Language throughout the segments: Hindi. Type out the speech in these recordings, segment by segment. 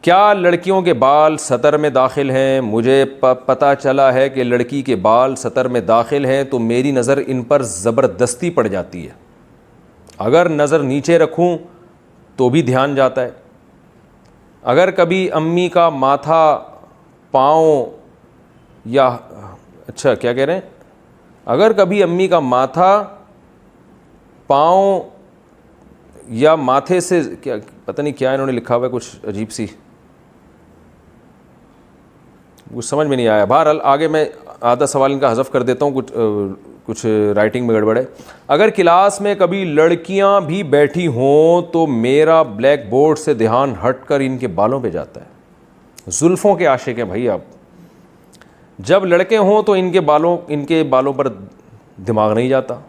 क्या लड़कियों के बाल सतर में दाखिल हैं? मुझे पता चला है कि लड़की के बाल सतर में दाखिल हैं तो मेरी नज़र इन पर ज़बरदस्ती पड़ जाती है। अगर नज़र नीचे रखूं तो भी ध्यान जाता है। अगर कभी अम्मी का माथा, पाँव या अच्छा क्या कह रहे हैं, अगर कभी अम्मी का माथा, पाँव या माथे से, क्या पता नहीं क्या इन्होंने लिखा हुआ है, कुछ अजीब सी, कुछ समझ में नहीं आया। बहरहाल आगे मैं आधा सवाल इनका हज़फ कर देता हूँ, कुछ राइटिंग में गड़बड़ है। अगर क्लास में कभी लड़कियां भी बैठी हों तो मेरा ब्लैक बोर्ड से ध्यान हटकर इनके बालों पे जाता है। जुल्फ़ों के आशिक हैं भाई आप। जब लड़के हों तो इनके बालों पर दिमाग नहीं जाता।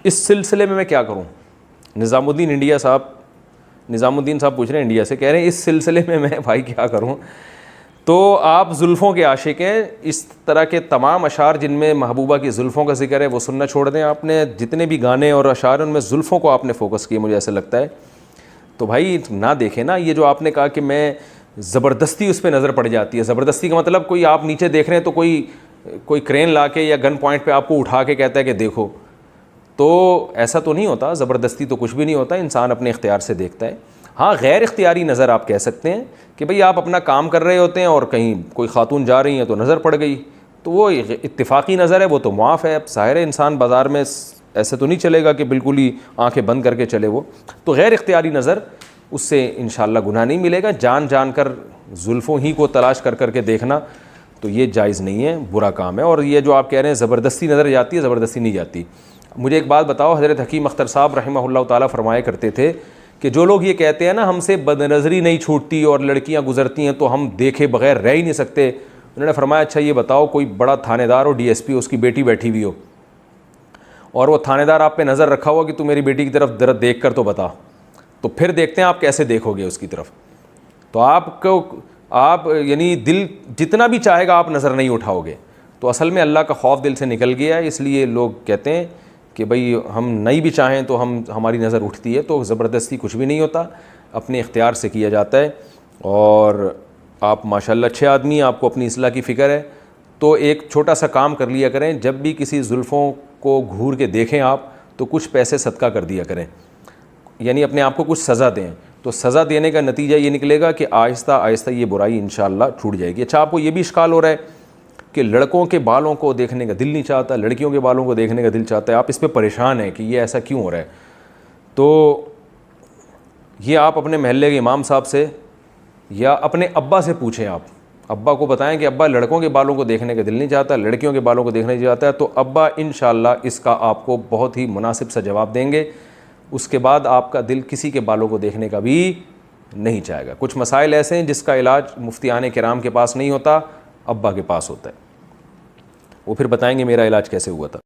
इस सिलसिले में मैं क्या करूं? निज़ामुद्दीन साहब पूछ रहे हैं इंडिया से, कह रहे हैं इस सिलसिले में मैं भाई क्या करूं? तो आप जुल्फ़ों के आशिक हैं। इस तरह के तमाम अशार जिनमें महबूबा की जुल्फ़ों का जिक्र है वो सुनना छोड़ दें। आपने जितने भी गाने और अशार उनमें जुल्फ़ों को आपने फ़ोकस किया, मुझे ऐसा लगता है। तो भाई ना देखें ना, ये जो आपने कहा कि मैं ज़बरदस्ती उस पर नज़र पड़ जाती है। ज़बरदस्ती का मतलब कोई आप नीचे देख रहे हैं तो कोई क्रेन ला के या गन पॉइंट पे आपको उठा के कहता है कि देखो, तो ऐसा तो नहीं होता। ज़बरदस्ती तो कुछ भी नहीं होता, इंसान अपने इख्तियार से देखता है। हाँ, गैर इख्तियारी नज़र आप कह सकते हैं कि भाई आप अपना काम कर रहे होते हैं और कहीं कोई खातून जा रही हैं तो नज़र पड़ गई, तो वो इत्तिफाकी नज़र है, वो तो मुआफ़ है। अब ज़ाहिर है इंसान बाज़ार में ऐसे तो नहीं चलेगा कि बिल्कुल ही आंखें बंद करके चले वो, तो गैर इख्तियारी नज़र, उससे इंशाअल्लाह गुनाह नहीं मिलेगा। जान कर जुल्फ़ों ही को तलाश कर के देखना तो ये जायज़ नहीं है, बुरा काम है। और ये जो आप कह रहे हैं ज़बरदस्ती नज़र जाती है, ज़बरदस्ती नहीं जाती। मुझे एक बात बताओ, हज़रत हकीम अख्तर साहब रहमहुल्लाह ताला फरमाया करते थे कि जो लोग ये कहते हैं ना हमसे बदनज़री नहीं छूटती और लड़कियां गुजरती हैं तो हम देखे बगैर रह ही नहीं सकते, उन्होंने फरमाया अच्छा ये बताओ, कोई बड़ा थानेदार हो, डीएसपी, उसकी बेटी बैठी हुई हो और वो थानेदार आप पे नज़र रखा हुआ कि तू मेरी बेटी की तरफ जरा देख कर तो बता, तो फिर देखते हैं आप कैसे देखोगे उसकी तरफ। तो आप यानी दिल जितना भी चाहेगा आप नज़र नहीं उठाओगे। तो असल में अल्लाह का खौफ दिल से निकल गया है, इसलिए लोग कहते हैं कि भाई हम नहीं भी चाहें तो हमारी नज़र उठती है। तो ज़बरदस्ती कुछ भी नहीं होता, अपने इख्तियार से किया जाता है। और आप माशाल्लाह अच्छे आदमी हैं, आपको अपनी इस्लाह की फ़िक्र है, तो एक छोटा सा काम कर लिया करें, जब भी किसी जुल्फ़ों को घूर के देखें आप तो कुछ पैसे सदका कर दिया करें, यानी अपने आप को कुछ सज़ा दें। तो सज़ा देने का नतीजा ये निकलेगा कि आहिस्ता आहिस्ता ये बुराई इंशाअल्लाह छूट जाएगी। अच्छा, आपको ये भी इश्काल हो रहा है कि लड़कों के बालों को देखने का दिल नहीं चाहता, लड़कियों के बालों को देखने का दिल चाहता है, आप इस पे परेशान हैं कि ये ऐसा क्यों हो रहा है। तो ये आप अपने महल्ले के इमाम साहब से या अपने अब्बा से पूछें। आप अब्बा को बताएं कि अब्बा लड़कों के बालों को देखने का दिल नहीं चाहता, लड़कियों के बालों को देखना नहीं चाहता है, तो अब्बा इंशाअल्लाह इसका आपको बहुत ही मुनासिब सा जवाब देंगे। उसके बाद आपका दिल किसी के बालों को देखने का भी नहीं चाहेगा। कुछ मसाइल ऐसे हैं जिसका इलाज मुफ्तियान किराम के पास नहीं होता, अब्बा के पास होता है। वो फिर बताएंगे मेरा इलाज कैसे हुआ था।